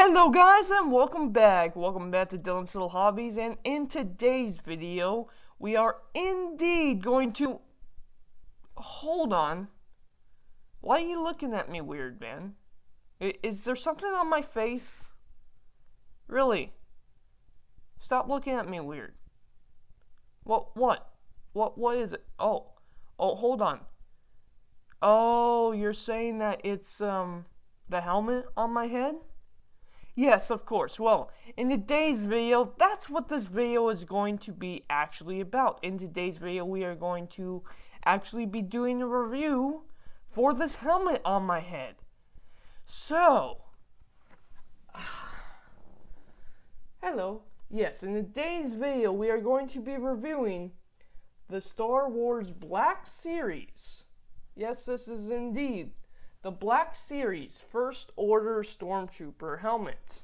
Hello guys and welcome back to Dylan's Little Hobbies, and in today's video we are indeed going to... Hold on. Why are you looking at me weird, man? Is there something on my face? Really? Stop looking at me weird. What is it? Oh, hold on. Oh, you're saying that it's the helmet on my head? Yes, of course. Well, in today's video, that's what this video is going to be actually about. In today's video, we are going to actually be doing a review for this helmet on my head. So, hello. Yes, in today's video, we are going to be reviewing the Star Wars Black Series. Yes, this is indeed the Black Series First Order Stormtrooper helmet.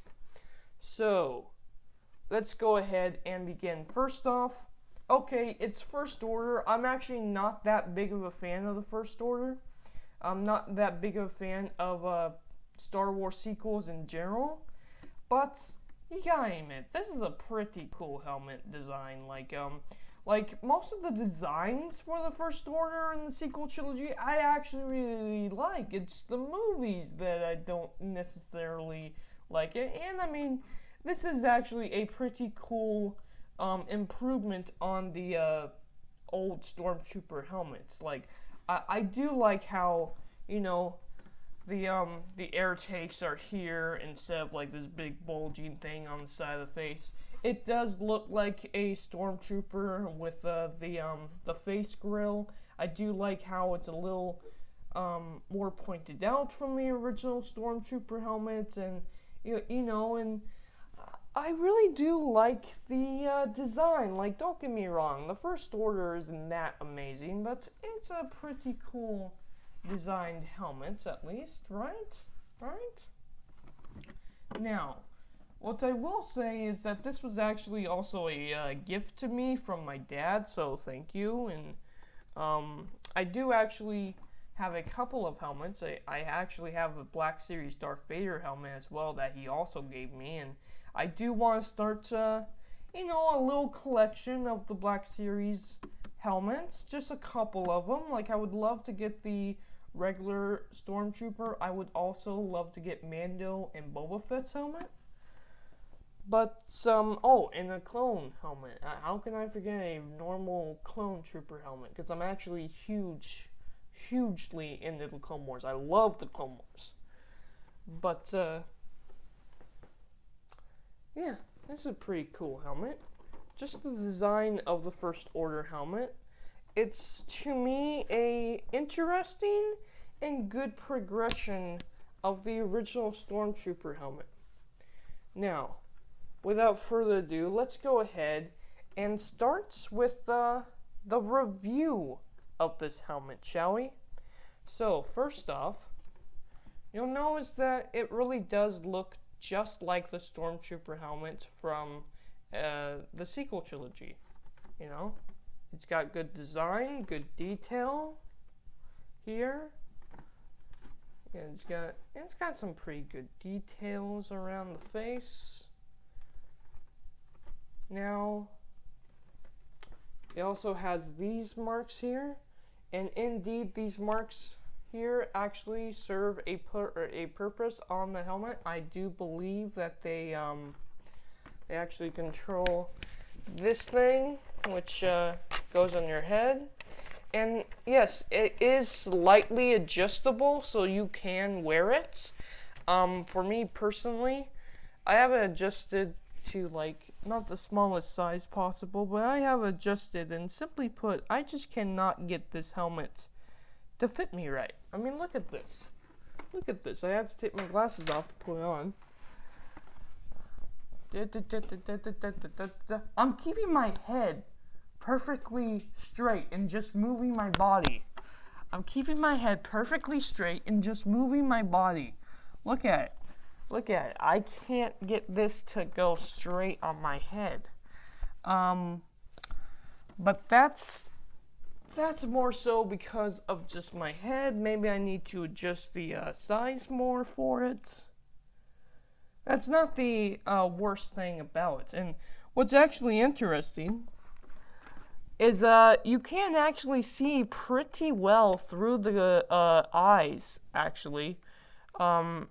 So, let's go ahead and begin. First off, okay, it's First Order. I'm actually not that big of a fan of the First Order. I'm not that big of a fan of Star Wars sequels in general. But, you gotta admit, this is a pretty cool helmet design. Like, most of the designs for the First Order and the sequel trilogy, I actually really like. It's the movies that I don't necessarily like. And I mean, this is actually a pretty cool improvement on the old Stormtrooper helmets. Like, I do like how, you know, the air takes are here instead of like this big bulging thing on the side of the face. It does look like a Stormtrooper with the face grill. I do like how it's a little more pointed out from the original Stormtrooper helmet, and and I really do like the design. Like, don't get me wrong, the First Order isn't that amazing, but it's a pretty cool designed helmet, at least, right? Now, what I will say is that this was actually also a gift to me from my dad, so thank you. And I do actually have a couple of helmets. I actually have a Black Series Darth Vader helmet as well that he also gave me, and I do want to start, a little collection of the Black Series helmets, just a couple of them. Like, I would love to get the regular Stormtrooper. I would also love to get Mando and Boba Fett's helmet. But, and a clone helmet. How can I forget a normal clone trooper helmet? Because I'm actually hugely into the Clone Wars. I love the Clone Wars. But, yeah, this is a pretty cool helmet. Just the design of the First Order helmet. It's, to me, a interesting and good progression of the original Stormtrooper helmet. Now, without further ado, let's go ahead and start with the review of this helmet, shall we? So, first off, you'll notice that it really does look just like the Stormtrooper helmet from the sequel trilogy. You know, it's got good design, good detail here. And it's got some pretty good details around the face. Now, it also has these marks here, and indeed these marks here actually serve a purpose on the helmet. I do believe that they actually control this thing, which goes on your head. And yes, it is slightly adjustable, so you can wear it. For me personally, I have it adjusted to, like, not the smallest size possible, but I have adjusted, and simply put, I just cannot get this helmet to fit me right. I mean, look at this. Look at this. I have to take my glasses off to put it on. I'm keeping my head perfectly straight and just moving my body. I'm keeping my head perfectly straight and just moving my body. Look at it. Look at it. I can't get this to go straight on my head. But that's more so because of just my head. Maybe I need to adjust the size more for it. That's not the worst thing about it. And what's actually interesting is you can actually see pretty well through the eyes, actually. Um,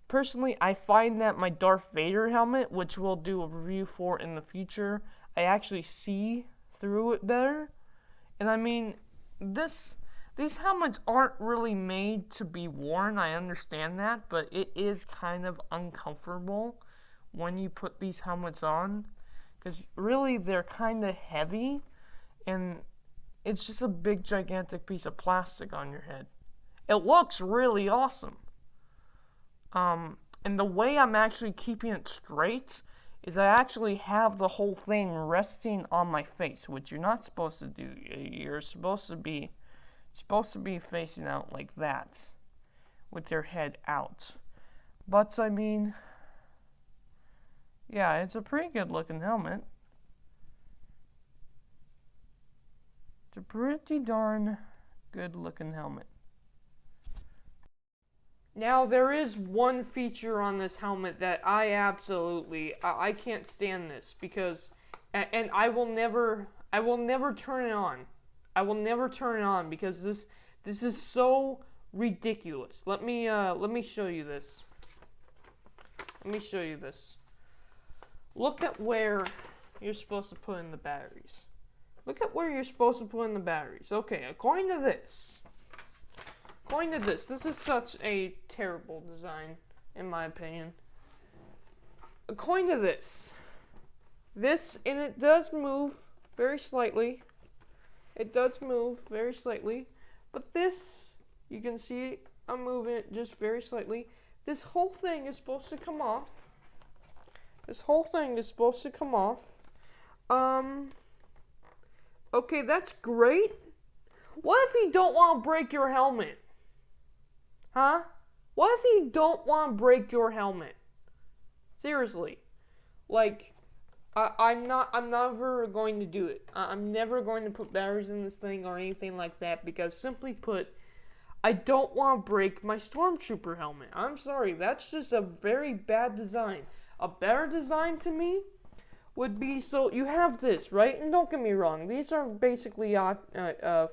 Personally, I find that my Darth Vader helmet, which we'll do a review for in the future, I actually see through it better. And I mean, these helmets aren't really made to be worn, I understand that, but it is kind of uncomfortable when you put these helmets on, because really they're kind of heavy, and it's just a big gigantic piece of plastic on your head. It looks really awesome. And the way I'm actually keeping it straight is I actually have the whole thing resting on my face, which you're not supposed to do. You're supposed to be facing out like that, with your head out. But I mean, yeah, it's a pretty good looking helmet. It's a pretty darn good looking helmet. Now, there is one feature on this helmet that I can't stand this, because, and I will never turn it on. I will never turn it on, because this is so ridiculous. Let me show you this. Let me show you this. Look at where you're supposed to put in the batteries. Look at where you're supposed to put in the batteries. Okay, according to this, this is such a terrible design, in my opinion. According to this, and it does move very slightly. It does move very slightly, but this, you can see I'm moving it just very slightly. This whole thing is supposed to come off. Okay, that's great. What if you don't want to break your helmet? Huh? What if you don't want to break your helmet? Seriously. Like, I'm never going to do it. I'm never going to put batteries in this thing or anything like that, because simply put, I don't want to break my Stormtrooper helmet. I'm sorry, that's just a very bad design. A better design to me would be, so you have this, right? And don't get me wrong, these are basically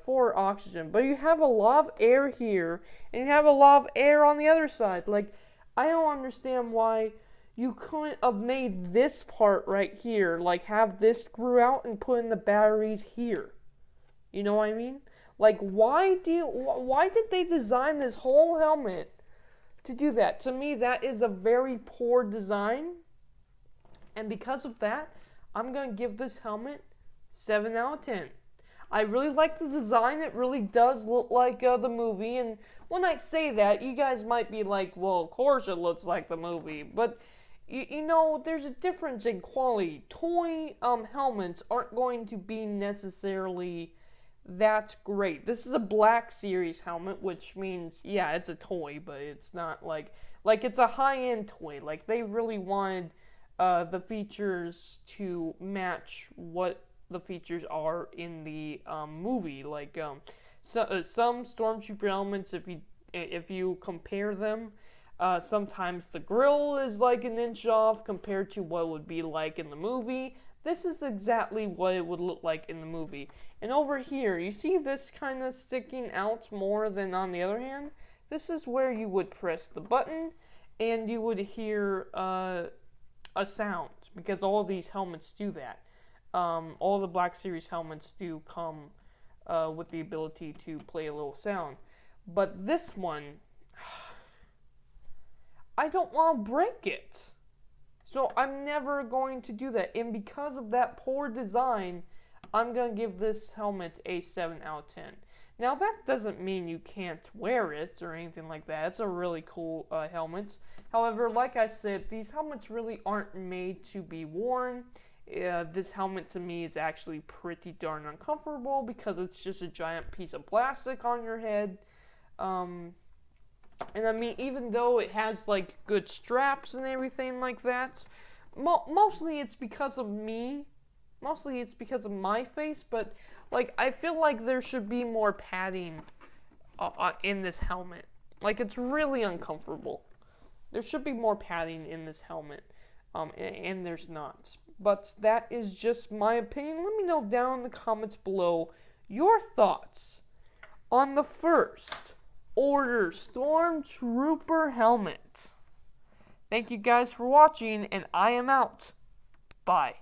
for oxygen, but you have a lot of air here, and you have a lot of air on the other side. Like, I don't understand why you couldn't have made this part right here, like have this screw out and put in the batteries here. You know what I mean? Like, why did they design this whole helmet to do that? To me, that is a very poor design. And because of that, I'm going to give this helmet 7 out of 10. I really like the design. It really does look like the movie. And when I say that, you guys might be like, well, of course it looks like the movie. But, you know, there's a difference in quality. Toy helmets aren't going to be necessarily that great. This is a Black Series helmet, which means, yeah, it's a toy, but it's not like it's a high-end toy. Like, they really wanted the features to match what the features are in the movie. Like some Stormtrooper helmets, if you compare them, sometimes the grill is like an inch off compared to what it would be like in the movie. This is exactly what it would look like in the movie. And over here, you see this kind of sticking out more than on the other hand? This is where you would press the button and you would hear a sound, because all of these helmets do that. All the Black Series helmets do come with the ability to play a little sound. But this one, I don't want to break it. So I'm never going to do that. And because of that poor design, I'm going to give this helmet a 7 out of 10. Now, that doesn't mean you can't wear it or anything like that. It's a really cool helmet. However, like I said, these helmets really aren't made to be worn. This helmet to me is actually pretty darn uncomfortable because it's just a giant piece of plastic on your head. And I mean, even though it has like good straps and everything like that, mostly it's because of me. Mostly it's because of my face, but like I feel like there should be more padding in this helmet. Like, it's really uncomfortable. There should be more padding in this helmet, and there's not. But that is just my opinion. Let me know down in the comments below your thoughts on the First Order Stormtrooper helmet. Thank you guys for watching, and I am out. Bye.